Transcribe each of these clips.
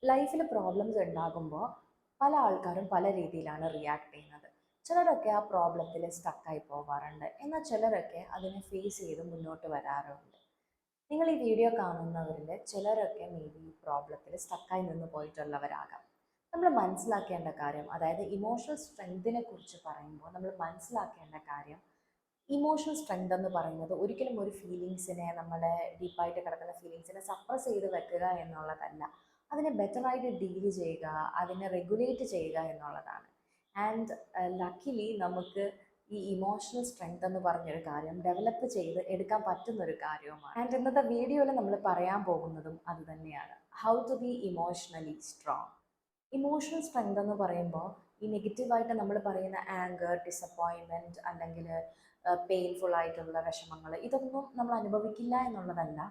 ലൈഫിൽ പ്രോബ്ലംസ് ഉണ്ടാകുമ്പോൾ പല ആൾക്കാരും പല രീതിയിലാണ് റിയാക്ട് ചെയ്യുന്നത്. ചിലരൊക്കെ ആ പ്രോബ്ലത്തിൽ സ്റ്റക്കായി പോകാറുണ്ട്, എന്നാൽ ചിലരൊക്കെ അതിനെ ഫേസ് ചെയ്ത് മുന്നോട്ട് വരാറുണ്ട്. നിങ്ങൾ ഈ വീഡിയോ കാണുന്നവരിൽ ചിലരൊക്കെ മേ ബി ഈ പ്രോബ്ലത്തിൽ സ്റ്റക്കായി നിന്ന് പോയിട്ടുള്ളവരാകാം. നമ്മൾ മനസ്സിലാക്കേണ്ട കാര്യം, അതായത് ഇമോഷണൽ സ്ട്രെങ്തിനെ കുറിച്ച് പറയുമ്പോൾ നമ്മൾ മനസ്സിലാക്കേണ്ട കാര്യം, ഇമോഷണൽ സ്ട്രെങ്ത് എന്ന് പറയുന്നത് ഒരിക്കലും ഒരു ഫീലിങ്സിനെ, നമ്മുടെ ഡീപ്പായിട്ട് കിടക്കുന്ന ഫീലിങ്സിനെ സപ്രസ് ചെയ്ത് വെക്കുക എന്നുള്ളതല്ല. അതിനെ ബെറ്ററായിട്ട് ഡീൽ ചെയ്യുക, അതിനെ റെഗുലേറ്റ് ചെയ്യുക എന്നുള്ളതാണ്. ആൻഡ് ലക്കിലി നമുക്ക് ഈ ഇമോഷണൽ സ്ട്രെങ്ത് എന്ന് പറഞ്ഞൊരു കാര്യം ഡെവലപ്പ് ചെയ്ത് എടുക്കാൻ പറ്റുന്നൊരു കാര്യവുമാണ്. ആൻഡ് ഇന്നത്തെ വീഡിയോയിൽ നമ്മൾ പറയാൻ പോകുന്നതും അത് തന്നെയാണ്, how to be emotionally strong. Emotional strength എന്ന് പറയുമ്പോൾ ഈ നെഗറ്റീവായിട്ട് നമ്മൾ പറയുന്ന ആങ്കർ, ഡിസപ്പോയിൻമെൻറ്റ്, അല്ലെങ്കിൽ പെയിൻഫുൾ ആയിട്ടുള്ള വിഷമങ്ങൾ, ഇതൊന്നും നമ്മൾ അനുഭവിക്കില്ല എന്നുള്ളതല്ല.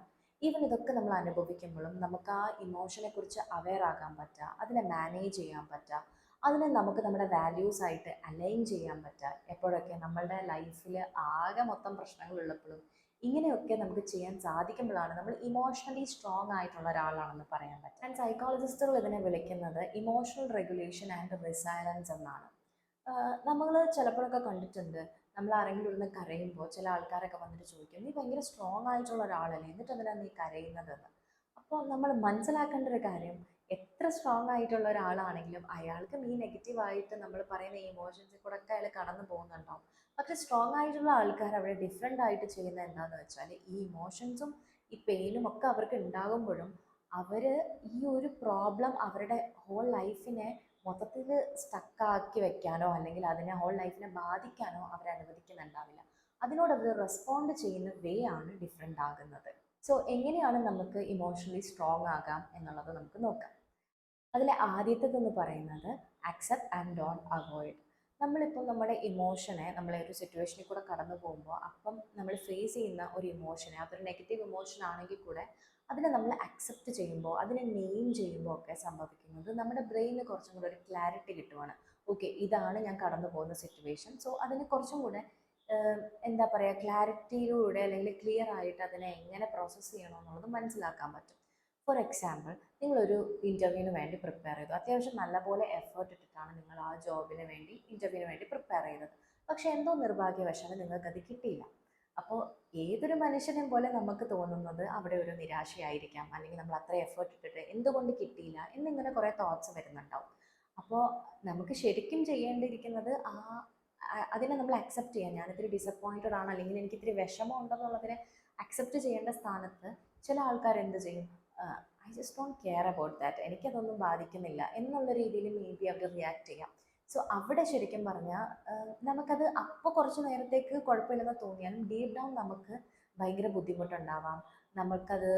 ഈവൻ ഇതൊക്കെ നമ്മൾ അനുഭവിക്കുമ്പോഴും നമുക്ക് ആ ഇമോഷനെ കുറിച്ച് അവെയർ ആകാൻ പറ്റുക, അതിനെ മാനേജ് ചെയ്യാൻ പറ്റുക, അതിനെ നമുക്ക് നമ്മുടെ വാല്യൂസ് ആയിട്ട് അലൈൻ ചെയ്യാൻ പറ്റുക. എപ്പോഴൊക്കെ നമ്മളുടെ ലൈഫിൽ ആകെ മൊത്തം പ്രശ്നങ്ങളുള്ളപ്പോഴും ഇങ്ങനെയൊക്കെ നമുക്ക് ചെയ്യാൻ സാധിക്കുമ്പോഴാണ് നമ്മൾ ഇമോഷണലി സ്ട്രോങ് ആയിട്ടുള്ള ഒരാളാണെന്ന് പറയാൻ പറ്റും. ആൻഡ് സൈക്കോളജിസ്റ്റുകൾ ഇതിനെ വിളിക്കുന്നത് ഇമോഷണൽ റെഗുലേഷൻ ആൻഡ് റിസൈലൻസ് എന്നാണ്. നമ്മൾ ചിലപ്പോഴൊക്കെ കണ്ടിട്ടുണ്ട്, നമ്മൾ ആരെങ്കിലും ഇരുന്ന് കരയുമ്പോൾ ചില ആൾക്കാരൊക്കെ വന്നിട്ട് ചോദിക്കും, നീ ഭയങ്കര സ്ട്രോങ് ആയിട്ടുള്ള ഒരാളല്ലേ, എന്നിട്ട് എന്തിനാണ് നീ കരയുന്നതെന്ന്. അപ്പോൾ നമ്മൾ മനസ്സിലാക്കേണ്ട ഒരു കാര്യം, എത്ര സ്ട്രോങ് ആയിട്ടുള്ള ഒരാളാണെങ്കിലും അയാൾക്കും ഈ നെഗറ്റീവായിട്ട് നമ്മൾ പറയുന്ന ഈ ഇമോഷൻസിൽ കൂടെ ഒക്കെ അയാൾ കടന്നു പോകുന്നുണ്ടാവും. പക്ഷെ സ്ട്രോങ് ആയിട്ടുള്ള ആൾക്കാർ അവിടെ ഡിഫറെൻ്റ് ആയിട്ട് ചെയ്യുന്നത് എന്താണെന്ന് വെച്ചാൽ, ഈ ഇമോഷൻസും ഈ പെയിനും ഒക്കെ അവർക്ക് ഉണ്ടാകുമ്പോഴും അവർ ഈ ഒരു പ്രോബ്ലം അവരുടെ ഹോൾ ലൈഫിനെ മൊത്തത്തിൽ സ്റ്റക്കാക്കി വെക്കാനോ അല്ലെങ്കിൽ അതിനെ ഹോൾ ലൈഫിനെ ബാധിക്കാനോ അവർ അനുവദിക്കുന്നുണ്ടാവില്ല. അതിനോട് അവർ റെസ്പോണ്ട് ചെയ്യുന്ന വേ ആണ് ഡിഫറെൻ്റ് ആകുന്നത്. സോ എങ്ങനെയാണ് നമുക്ക് ഇമോഷണലി സ്ട്രോങ് ആകാം എന്നുള്ളത് നമുക്ക് നോക്കാം. അതിലെ ആദ്യത്തേതെന്ന് പറയുന്നത് അക്സെപ്റ്റ് ആൻഡ് ഡോണ്ട് അവോയ്ഡ്. നമ്മളിപ്പോൾ നമ്മുടെ ഇമോഷനെ, നമ്മളെ ഒരു സിറ്റുവേഷനിൽ കൂടെ കടന്നു പോകുമ്പോൾ അപ്പം നമ്മൾ ഫേസ് ചെയ്യുന്ന ഒരു ഇമോഷനെ, അതൊരു നെഗറ്റീവ് ഇമോഷൻ ആണെങ്കിൽ കൂടെ അതിനെ നമ്മൾ അക്സെപ്റ്റ് ചെയ്യുമ്പോൾ, അതിനെ നെയിം ചെയ്യുമ്പോൾ ഒക്കെ സംഭവിക്കുന്നത് നമ്മുടെ ബ്രെയിനിന് കുറച്ചും കൂടെ ഒരു ക്ലാരിറ്റി കിട്ടുവാണ്. ഓക്കെ, ഇതാണ് ഞാൻ കടന്നു പോകുന്ന സിറ്റുവേഷൻ. സോ അതിന് കുറച്ചും കൂടെ എന്താ പറയുക, ക്ലാരിറ്റിയിലൂടെ അല്ലെങ്കിൽ ക്ലിയർ ആയിട്ട് അതിനെ എങ്ങനെ പ്രോസസ്സ് ചെയ്യണമെന്നുള്ളത് മനസ്സിലാക്കാൻ പറ്റും. ഫോർ എക്സാമ്പിൾ, നിങ്ങളൊരു ഇൻ്റർവ്യൂവിന് വേണ്ടി പ്രിപ്പയർ ചെയ്തു, അത്യാവശ്യം നല്ലപോലെ എഫേർട്ട് ഇട്ടിട്ടാണ് നിങ്ങൾ ആ ജോബിന് വേണ്ടി, ഇൻ്റർവ്യൂവിന് വേണ്ടി പ്രിപ്പയർ ചെയ്തത്. പക്ഷേ എന്തോ നിർഭാഗ്യവശാൽ നിങ്ങൾക്കത് കിട്ടിയില്ല. അപ്പോൾ ഏതൊരു മനുഷ്യനെയും പോലെ നമുക്ക് തോന്നുന്നത് അവിടെ ഒരു നിരാശയായിരിക്കാം, അല്ലെങ്കിൽ നമ്മൾ അത്ര എഫേർട്ട് ഇട്ടിട്ട് എന്തുകൊണ്ട് കിട്ടിയില്ല എന്നിങ്ങനെ കുറേ തോട്ട്സ് വരുന്നുണ്ടാവും. അപ്പോൾ നമുക്ക് ശരിക്കും ചെയ്യേണ്ടിയിരിക്കുന്നത് അതിനെ നമ്മൾ അക്സെപ്റ്റ് ചെയ്യാം. ഞാനിത്തിരി ഡിസപ്പോയിൻറ്റഡ് ആണ്, അല്ലെങ്കിൽ എനിക്കിത്തിരി വിഷമം ഉണ്ടെന്നുള്ളതിനെ അക്സെപ്റ്റ് ചെയ്യേണ്ട സ്ഥാനത്ത് ചില ആൾക്കാർ എന്ത് ചെയ്യും, I just don't care about that, എനിക്കതൊന്നും ബാധിക്കുന്നില്ല എന്നുള്ള രീതിയിൽ മേ ബി അവർ റിയാക്ട് ചെയ്യാം. സോ അവിടെ ശരിക്കും പറഞ്ഞാൽ നമുക്കത് അപ്പോൾ കുറച്ച് നേരത്തേക്ക് കുഴപ്പമില്ലെന്ന് തോന്നിയാലും ഡീപ്പ് ഡൗൺ നമുക്ക് ഭയങ്കര ബുദ്ധിമുട്ടുണ്ടാവാം. നമുക്കത്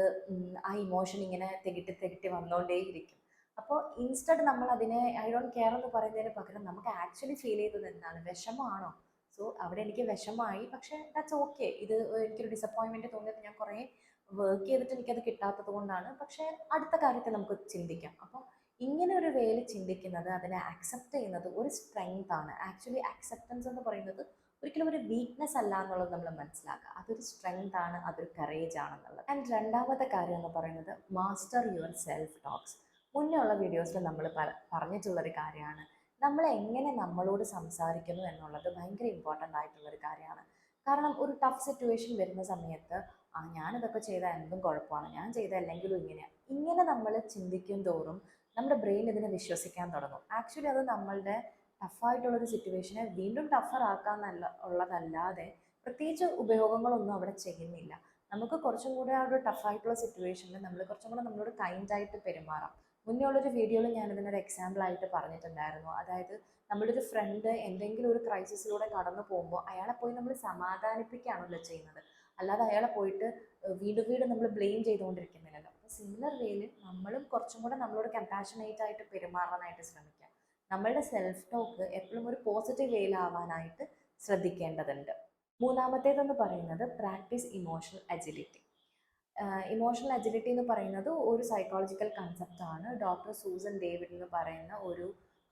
ആ ഇമോഷൻ ഇങ്ങനെ തികിട്ടി തികിട്ടി വന്നുകൊണ്ടേയിരിക്കും. അപ്പോൾ ഇൻസ്റ്റഡ് നമ്മൾ അതിനെ ഐ ഡോണ്ട് കെയർ എന്ന് പറയുന്നതിന് പകരം നമുക്ക് ആക്ച്വലി ഫീൽ ചെയ്തത് എന്താണ്, വിഷമമാണോ? സോ അവിടെ എനിക്ക് വിഷമമായി, പക്ഷേ ദാറ്റ്സ് ഓക്കെ. ഇത് എനിക്കൊരു ഡിസപ്പോയിൻമെൻറ്റ് തോന്നിയത് ഞാൻ കുറേ വർക്ക് ചെയ്തിട്ട് എനിക്കത് കിട്ടാത്തത് കൊണ്ടാണ്. പക്ഷേ അടുത്ത കാര്യത്തെ നമുക്ക് ചിന്തിക്കാം. അപ്പോൾ ഇങ്ങനെ ഒരു വേയിൽ ചിന്തിക്കുന്നത്, അതിനെ അക്സെപ്റ്റ് ചെയ്യുന്നത് ഒരു സ്ട്രെങ്ത് ആണ്. ആക്ച്വലി അക്സെപ്റ്റൻസ് എന്ന് പറയുന്നത് ഒരിക്കലും ഒരു വീക്ക്നെസ് അല്ല എന്നുള്ളത് നമ്മൾ മനസ്സിലാക്കുക. അതൊരു സ്ട്രെങ്ത് ആണ്, അതൊരു കറേജ് ആണെന്നുള്ളത്. ആൻഡ് രണ്ടാമത്തെ കാര്യം എന്ന് പറയുന്നത് മാസ്റ്റർ യുവർ സെൽഫ് ടോക്സ്. മുന്നേ ഉള്ള വീഡിയോസിൽ നമ്മൾ പറഞ്ഞിട്ടുള്ളൊരു കാര്യമാണ്, നമ്മൾ എങ്ങനെ നമ്മളോട് സംസാരിക്കുന്നു എന്നുള്ളത് ഭയങ്കര ഇമ്പോർട്ടൻ്റ് ആയിട്ടുള്ളൊരു കാര്യമാണ്. കാരണം ഒരു ടഫ് സിറ്റുവേഷൻ വരുന്ന സമയത്ത് ഞാനിതൊക്കെ ചെയ്താൽ എന്തും കുഴപ്പമാണ്, ഞാൻ ചെയ്തല്ലെങ്കിലും ഇങ്ങനെ നമ്മൾ ചിന്തിക്കും തോറും നമ്മുടെ ബ്രെയിൻ ഇതിനെ വിശ്വസിക്കാൻ തുടങ്ങും. ആക്ച്വലി അത് നമ്മളുടെ ടഫായിട്ടുള്ളൊരു സിറ്റുവേഷനെ വീണ്ടും ടഫർ ആക്കാന്നല്ല ഉള്ളതല്ലാതെ പ്രത്യേകിച്ച് ഉപയോഗങ്ങളൊന്നും അവിടെ ചെയ്യുന്നില്ല. നമുക്ക് കുറച്ചും കൂടെ ആ ഒരു ടഫായിട്ടുള്ള സിറ്റുവേഷനിൽ നമ്മൾ കുറച്ചും കൂടെ നമ്മളോട് കൈൻഡായിട്ട് പെരുമാറാം. മുന്നേ ഉള്ളൊരു വീഡിയോയിൽ ഞാനിതിനൊരു എക്സാമ്പിളായിട്ട് പറഞ്ഞിട്ടുണ്ടായിരുന്നു. അതായത് നമ്മുടെ ഒരു ഫ്രണ്ട് എന്തെങ്കിലും ഒരു ക്രൈസിസിലൂടെ കടന്നു പോകുമ്പോൾ അയാളെ പോയി നമ്മൾ സമാധാനിപ്പിക്കുകയാണല്ലോ ചെയ്യുന്നത്, അല്ലാതെ അയാളെ പോയിട്ട് വീണ്ടും വീണ്ടും നമ്മൾ ബ്ലെയിം ചെയ്തുകൊണ്ടിരിക്കുന്നില്ലല്ലോ. അപ്പോൾ സിമിലർ വേയിൽ നമ്മളും കുറച്ചും കൂടെ നമ്മളോട് കമ്പാഷനേറ്റ് ആയിട്ട് പെരുമാറാനായിട്ട് ശ്രമിക്കുക. നമ്മളുടെ സെൽഫ് ടോക്ക് എപ്പോഴും ഒരു പോസിറ്റീവ് വേയിലാവാനായിട്ട് ശ്രദ്ധിക്കേണ്ടതുണ്ട്. മൂന്നാമത്തേതെന്ന് പറയുന്നത് practice emotional agility. Emotional agility എന്ന് പറയുന്നത് ഒരു സൈക്കോളജിക്കൽ കൺസെപ്റ്റാണ്. ഡോക്ടർ സൂസൻ ഡേവിഡ് എന്ന് പറയുന്ന ഒരു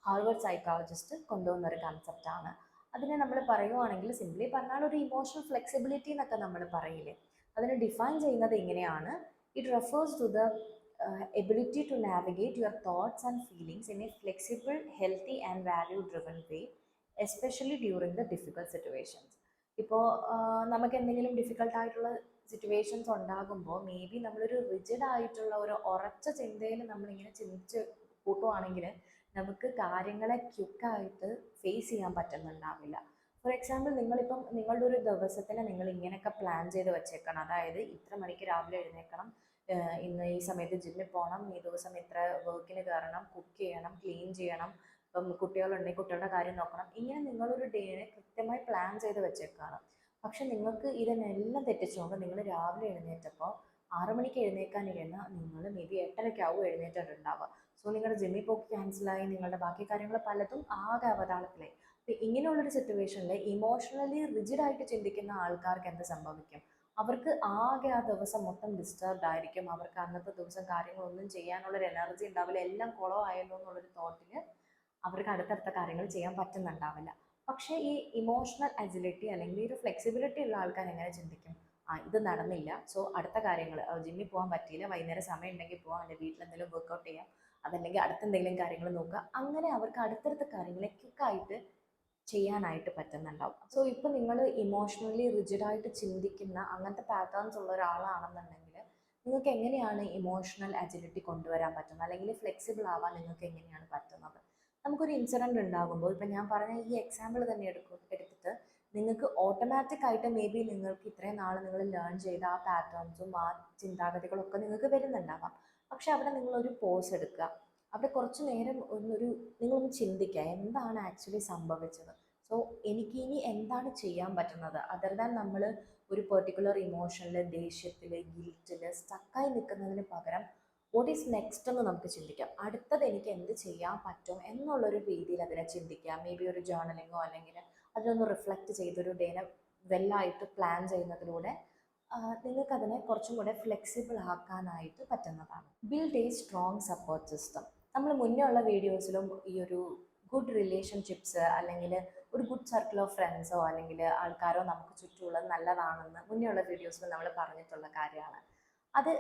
ഹാർവേഡ് സൈക്കോളജിസ്റ്റ് കൊണ്ടുവന്ന ഒരു കൺസെപ്റ്റാണ്. അതിനെ നമ്മൾ പറയുവാണെങ്കിൽ സിംപ്ലി പറഞ്ഞാൽ ഒരു ഇമോഷണൽ ഫ്ലെക്സിബിലിറ്റി എന്നൊക്കെ നമ്മൾ പറയില്ലേ, അതിനെ ഡിഫൈൻ ചെയ്യുന്നത് ഇങ്ങനെയാണ്: it refers to the ability to navigate your thoughts and feelings in a flexible, healthy, and value-driven way, especially during the difficult situations. ഇപ്പോൾ നമുക്ക് എന്തെങ്കിലും ഡിഫിക്കൽട്ട് ആയിട്ടുള്ള സിറ്റുവേഷൻസ് ഉണ്ടാകുമ്പോൾ മേ ബി നമ്മളൊരു റിജിഡ് ആയിട്ടുള്ള ഒരു ഉറച്ച ചിന്തയിൽ നമ്മളിങ്ങനെ ചിന്തിച്ച് കൂട്ടുവാണെങ്കിൽ നമുക്ക് കാര്യങ്ങളെ ക്വിക്കായിട്ട് ഫേസ് ചെയ്യാൻ പറ്റുന്നുണ്ടാവില്ല. ഫോർ എക്സാമ്പിൾ നിങ്ങളിപ്പം നിങ്ങളുടെ ഒരു ദിവസത്തിന് നിങ്ങൾ ഇങ്ങനെയൊക്കെ പ്ലാൻ ചെയ്ത് വെച്ചേക്കണം. അതായത് ഇത്ര മണിക്ക് രാവിലെ എഴുന്നേൽക്കണം, ഇന്ന് ഈ സമയത്ത് ജിമ്മിൽ പോകണം, ഈ ദിവസം ഇത്ര വർക്കിന് കയറണം, കുക്ക് ചെയ്യണം, ക്ലീൻ ചെയ്യണം, ഇപ്പം കുട്ടികളുണ്ടെങ്കിൽ കുട്ടികളുടെ കാര്യം നോക്കണം. ഇങ്ങനെ നിങ്ങളൊരു ഡേനെ കൃത്യമായി പ്ലാൻ ചെയ്ത് വെച്ചേക്കാണ്. പക്ഷെ നിങ്ങൾക്ക് ഇതിനെല്ലാം തെറ്റിച്ചുകൊണ്ട് നിങ്ങൾ രാവിലെ എഴുന്നേറ്റപ്പോൾ 6 മണിക്ക് എഴുന്നേക്കാനിരുന്ന നിങ്ങൾ മേ ബി 8:30 എഴുന്നേറ്റിട്ടുണ്ടാവുക. സോ നിങ്ങളുടെ ജിമ്മിൽ പോക്ക് ക്യാൻസലായി, നിങ്ങളുടെ ബാക്കി കാര്യങ്ങൾ പലതും ആകെ അവതാളത്തിലായി. അപ്പം ഇങ്ങനെയുള്ളൊരു സിറ്റുവേഷനിൽ ഇമോഷണലി റിജിഡായിട്ട് ചിന്തിക്കുന്ന ആൾക്കാർക്ക് എന്ത് സംഭവിക്കും? അവർക്ക് ആകെ ആ ദിവസം മൊത്തം ഡിസ്റ്റർബ്ഡ് ആയിരിക്കും. അവർക്ക് അന്നത്തെ ദിവസം കാര്യങ്ങളൊന്നും ചെയ്യാനുള്ളൊരു എനർജി ഉണ്ടാവില്ല. എല്ലാം കുളമായല്ലോ എന്നുള്ളൊരു തോട്ടിൽ അവർക്ക് അടുത്തടുത്ത കാര്യങ്ങൾ ചെയ്യാൻ പറ്റുന്നുണ്ടാവില്ല. പക്ഷേ ഈ ഇമോഷണൽ അജിലിറ്റി അല്ലെങ്കിൽ ഒരു ഫ്ലെക്സിബിലിറ്റി ഉള്ള ആൾക്കാർ എങ്ങനെ ചിന്തിക്കും? ഇത് നടന്നില്ല, സോ അടുത്ത കാര്യങ്ങൾ, ജിമ്മിൽ പോകാൻ പറ്റിയില്ല, വൈകുന്നേരം സമയം ഉണ്ടെങ്കിൽ പോകാം, അല്ലെങ്കിൽ വീട്ടിൽ എന്തെങ്കിലും വർക്കൗട്ട് ചെയ്യാം, അതല്ലെങ്കിൽ അടുത്തെന്തെങ്കിലും കാര്യങ്ങൾ നോക്കുക. അങ്ങനെ അവർക്ക് അടുത്തടുത്ത കാര്യങ്ങളെ ക്വിക്കായിട്ട് ചെയ്യാനായിട്ട് പറ്റുന്നുണ്ടാവും. സോ ഇപ്പോൾ നിങ്ങൾ ഇമോഷണലി റിജിഡായിട്ട് ചിന്തിക്കുന്ന അങ്ങനത്തെ പാറ്റേൺസ് ഉള്ള ഒരാളാണെന്നുണ്ടെങ്കിൽ നിങ്ങൾക്ക് എങ്ങനെയാണ് ഇമോഷണൽ അജിലിറ്റി കൊണ്ടുവരാൻ പറ്റുന്നത്, അല്ലെങ്കിൽ ഫ്ലെക്സിബിൾ ആവാൻ നിങ്ങൾക്ക് എങ്ങനെയാണ് പറ്റുന്നത്? നമുക്കൊരു ഇൻസിഡൻറ്റ് ഉണ്ടാകുമ്പോൾ, ഇപ്പം ഞാൻ പറഞ്ഞ ഈ എക്സാമ്പിൾ തന്നെ എടുത്തിട്ട് നിങ്ങൾക്ക് ഓട്ടോമാറ്റിക് ആയിട്ട് മേ ബി നിങ്ങൾക്ക് ഇത്രയും നാൾ നിങ്ങൾ ലേൺ ചെയ്ത ആ പാറ്റേൺസും ആ ചിന്താഗതികളൊക്കെ നിങ്ങൾക്ക് വരുന്നുണ്ടാവാം. പക്ഷെ അവിടെ നിങ്ങളൊരു പോസ് എടുക്കുക, അവിടെ കുറച്ച് നേരം നിങ്ങളൊന്ന് ചിന്തിക്കുക, എന്താണ് ആക്ച്വലി സംഭവിച്ചത്. സോ എനിക്ക് ഇനി എന്താണ് ചെയ്യാൻ പറ്റുന്നത്, അതർ ദാൻ നമ്മൾ ഒരു പെർട്ടിക്കുലർ ഇമോഷനിൽ, ദേഷ്യത്തിൽ, ഗിൽറ്റിൽ സ്റ്റക്കായി നിൽക്കുന്നതിന് പകരം വാട്ട് ഈസ് നെക്സ്റ്റ് എന്ന് നമുക്ക് ചിന്തിക്കാം. അടുത്തത് എനിക്ക് എന്ത് ചെയ്യാൻ പറ്റും എന്നുള്ളൊരു രീതിയിൽ അതിനെ ചിന്തിക്കാം. മേ ബി ഒരു ജേർണലിങ്ങോ അല്ലെങ്കിൽ അതിനൊന്ന് റിഫ്ലക്റ്റ് ചെയ്തൊരു ഡേനെ വെല്ലായിട്ട് പ്ലാൻ ചെയ്യുന്നതിലൂടെ നിങ്ങൾക്കതിനെ കുറച്ചും കൂടെ ഫ്ലെക്സിബിൾ ആക്കാനായിട്ട് പറ്റുന്നതാണ്. Build A strong support system. നമ്മൾ മുന്നേ ഉള്ള വീഡിയോസിലും ഈ ഒരു ഗുഡ് റിലേഷൻഷിപ്സ് അല്ലെങ്കിൽ ഒരു ഗുഡ് സർക്കിൾ ഓഫ് ഫ്രണ്ട്സോ അല്ലെങ്കിൽ ആൾക്കാരോ നമുക്ക് ചുറ്റുമുള്ളത് നല്ലതാണെന്ന് മുന്നേ ഉള്ള വീഡിയോസിൽ നമ്മൾ പറഞ്ഞിട്ടുള്ള കാര്യമാണ്. അത്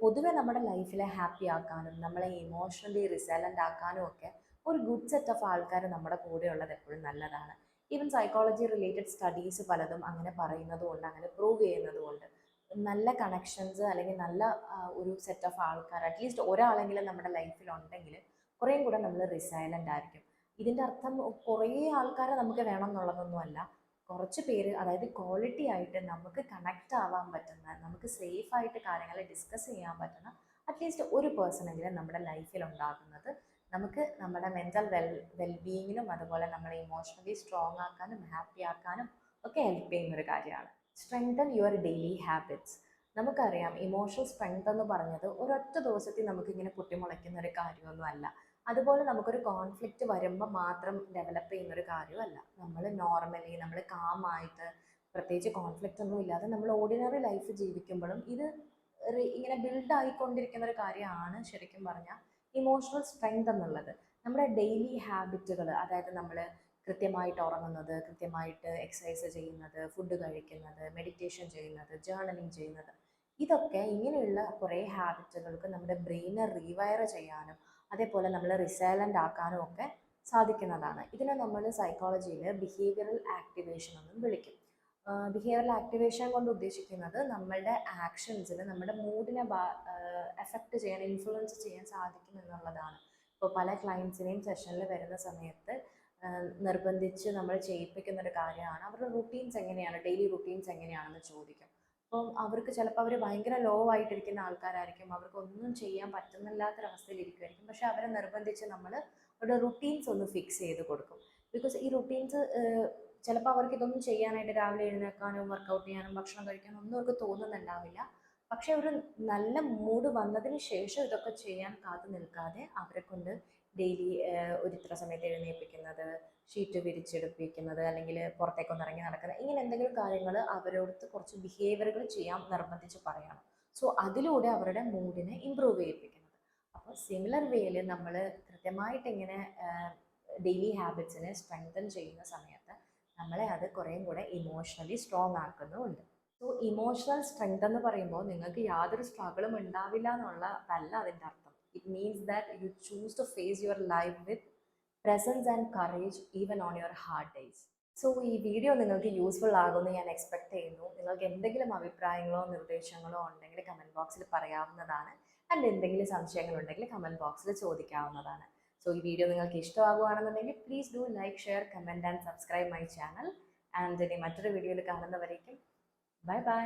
പൊതുവെ നമ്മുടെ ലൈഫിലെ ഹാപ്പി ആക്കാനും നമ്മളെ ഇമോഷണലി റിസൈലൻ്റ് ആക്കാനും ഒക്കെ ഒരു ഗുഡ് സെറ്റ് ഓഫ് ആൾക്കാർ നമ്മുടെ കൂടെ ഉള്ളത് എപ്പോഴും നല്ലതാണ്. ഈവൻ സൈക്കോളജി റിലേറ്റഡ് സ്റ്റഡീസ് പലതും അങ്ങനെ പറയുന്നതുകൊണ്ട്, അങ്ങനെ പ്രൂവ് ചെയ്യുന്നതുകൊണ്ട് നല്ല കണക്ഷൻസ് അല്ലെങ്കിൽ നല്ല ഒരു സെറ്റ് ഓഫ് ആൾക്കാർ അറ്റ്ലീസ്റ്റ് ഒരാളെങ്കിലും നമ്മുടെ ലൈഫിൽ ഉണ്ടെങ്കിൽ കുറേയും കൂടെ നമ്മൾ റിസൈലൻ്റ് ആയിരിക്കും. ഇതിൻ്റെ അർത്ഥം കുറേ ആൾക്കാരെ നമുക്ക് വേണം എന്നുള്ളതൊന്നുമല്ല. കുറച്ച് പേര്, അതായത് ക്വാളിറ്റി ആയിട്ട് നമുക്ക് കണക്റ്റ് ആവാൻ പറ്റുന്ന, നമുക്ക് സേഫായിട്ട് കാര്യങ്ങളെ ഡിസ്കസ് ചെയ്യാൻ പറ്റുന്ന അറ്റ്ലീസ്റ്റ് ഒരു പേഴ്സണെങ്കിലും നമ്മുടെ ലൈഫിൽ ഉണ്ടാകുന്നത് നമുക്ക് നമ്മുടെ മെൻ്റൽ വെൽബീയിങ്ങിനും അതുപോലെ നമ്മളെ ഇമോഷണലി സ്ട്രോങ് ആക്കാനും ഹാപ്പി ആക്കാനും ഒക്കെ ഹെൽപ്പ് ചെയ്യുന്നൊരു കാര്യമാണ്. Strengthen your daily habits. നമുക്കറിയാം ഇമോഷണൽ സ്ട്രെങ്ത് എന്ന് പറഞ്ഞത് ഒരൊറ്റ ദിവസത്തിൽ നമുക്കിങ്ങനെ പൊട്ടിമുളയ്ക്കുന്ന ഒരു കാര്യമൊന്നും അല്ല. അതുപോലെ നമുക്കൊരു കോൺഫ്ലിക്റ്റ് വരുമ്പോൾ മാത്രം ഡെവലപ്പ് ചെയ്യുന്നൊരു കാര്യമല്ല. നമ്മൾ നോർമലി നമ്മൾ കാമായിട്ട് പ്രത്യേകിച്ച് കോൺഫ്ലിക്റ്റ് ഒന്നും ഇല്ലാതെ നമ്മൾ ഓർഡിനറി ലൈഫ് ജീവിക്കുമ്പോഴും ഇത് ഇങ്ങനെ ബിൽഡ് ആയിക്കൊണ്ടിരിക്കുന്ന ഒരു കാര്യമാണ് ശരിക്കും പറഞ്ഞാൽ ഇമോഷണൽ സ്ട്രെങ്ത് എന്നുള്ളത്. നമ്മുടെ ഡെയിലി ഹാബിറ്റുകൾ, അതായത് നമ്മൾ കൃത്യമായിട്ട് ഉറങ്ങുന്നത്, കൃത്യമായിട്ട് എക്സസൈസ് ചെയ്യുന്നത്, ഫുഡ് കഴിക്കുന്നത്, മെഡിറ്റേഷൻ ചെയ്യുന്നത്, ജേർണലിങ് ചെയ്യുന്നത്, ഇതൊക്കെ ഇങ്ങനെയുള്ള കുറേ ഹാബിറ്റുകൾക്ക് നമ്മുടെ ബ്രെയിനെ റീവയർ ചെയ്യാനും അതേപോലെ നമ്മൾ റിസൈലൻ്റ് ആക്കാനും ഒക്കെ സാധിക്കുന്നതാണ്. ഇതിനെ നമ്മൾ സൈക്കോളജിയിൽ ബിഹേവിയറൽ ആക്ടിവേഷൻ എന്നും വിളിക്കും. ബിഹേവിയറൽ ആക്ടിവേഷൻ കൊണ്ട് ഉദ്ദേശിക്കുന്നത് നമ്മളുടെ ആക്ഷൻസിൽ നമ്മുടെ മൂഡിനെ എഫക്റ്റ് ചെയ്യാൻ, ഇൻഫ്ലുവൻസ് ചെയ്യാൻ സാധിക്കും എന്നുള്ളതാണ്. ഇപ്പോൾ പല ക്ലയൻസിനെയും സെഷനിൽ വരുന്ന സമയത്ത് നിർബന്ധിച്ച് നമ്മൾ ചെയ്യിപ്പിക്കുന്ന ഒരു കാര്യമാണ് അവരുടെ റുട്ടീൻസ് എങ്ങനെയാണ്, ഡെയിലി റുട്ടീൻസ് എങ്ങനെയാണെന്ന് ചോദിക്കും. അപ്പം അവർക്ക് ചിലപ്പോൾ അവർ ഭയങ്കര ലോ ആയിട്ടിരിക്കുന്ന ആൾക്കാരായിരിക്കും, അവർക്കൊന്നും ചെയ്യാൻ പറ്റുന്നില്ലാത്തൊരവസ്ഥയിൽ ഇരിക്കുമായിരിക്കും. പക്ഷെ അവരെ നിർബന്ധിച്ച് നമ്മൾ അവരുടെ റുട്ടീൻസ് ഒന്ന് ഫിക്സ് ചെയ്ത് കൊടുക്കും. ബിക്കോസ് ഈ റുട്ടീൻസ് ചിലപ്പോൾ അവർക്ക് ഇതൊന്നും ചെയ്യാനായിട്ട് രാവിലെ എഴുന്നേൽക്കാനും വർക്കൗട്ട് ചെയ്യാനും ഭക്ഷണം കഴിക്കാനും ഒന്നും അവർക്ക് തോന്നുന്നുണ്ടാവില്ല. പക്ഷെ ഒരു നല്ല മൂഡ് വന്നതിന് ശേഷം ഇതൊക്കെ ചെയ്യാൻ കാത്തു നിൽക്കാതെ അവരെ കൊണ്ട് ഡെയിലി ഒരു ഇത്ര സമയത്ത് എഴുന്നേൽപ്പിക്കുന്നത്, ഷീറ്റ് വിരിച്ചെടുപ്പിക്കുന്നത്, അല്ലെങ്കിൽ പുറത്തേക്കൊന്ന് ഇറങ്ങി നടക്കുന്നത്, ഇങ്ങനെ എന്തെങ്കിലും കാര്യങ്ങൾ അവരോട് കുറച്ച് ബിഹേവിയറുകൾ ചെയ്യാൻ നിർബന്ധിച്ച് പറയണം. സോ അതിലൂടെ അവരുടെ മൂഡിനെ ഇമ്പ്രൂവ് ചെയ്യിപ്പിക്കുന്നത്. അപ്പോൾ സിമിലർ വേയിൽ നമ്മൾ കൃത്യമായിട്ട് ഇങ്ങനെ ഡെയിലി ഹാബിറ്റ്സിനെ സ്ട്രെങ്തൻ ചെയ്യുന്ന സമയത്ത് നമ്മളെ അത് കുറേയും കൂടെ ഇമോഷണലി സ്ട്രോങ് ആക്കുന്നുമുണ്ട്. സോ ഇമോഷണൽ സ്ട്രെങ്ത് എന്ന് പറയുമ്പോൾ നിങ്ങൾക്ക് യാതൊരു സ്ട്രഗിളും ഉണ്ടാവില്ല എന്നുള്ളതല്ല അതിൻ്റെ അർത്ഥം. It means that you choose to face your life with presence and courage even on your hard days. So ഈ വീഡിയോ നിങ്ങൾക്ക് യൂസ്ഫുൾ ആകുമെന്ന് ഞാൻ എക്സ്പെക്ട് ചെയ്യുന്നു. നിങ്ങൾക്ക് എന്തെങ്കിലും അഭിപ്രായങ്ങളോ നിർദ്ദേശങ്ങളോ ഉണ്ടെങ്കിൽ കമൻറ്റ് ബോക്സിൽ പറയാവുന്നതാണ്. ആൻഡ് എന്തെങ്കിലും സംശയങ്ങളുണ്ടെങ്കിൽ കമൻറ്റ് ബോക്സിൽ ചോദിക്കാവുന്നതാണ്. സോ ഈ വീഡിയോ നിങ്ങൾക്ക് ഇഷ്ടമാകുകയാണെന്നുണ്ടെങ്കിൽ please do like, share, comment and subscribe my channel. And ഇനി മറ്റൊരു വീഡിയോയിൽ കാണുന്നവരേക്കും ബൈ ബൈ.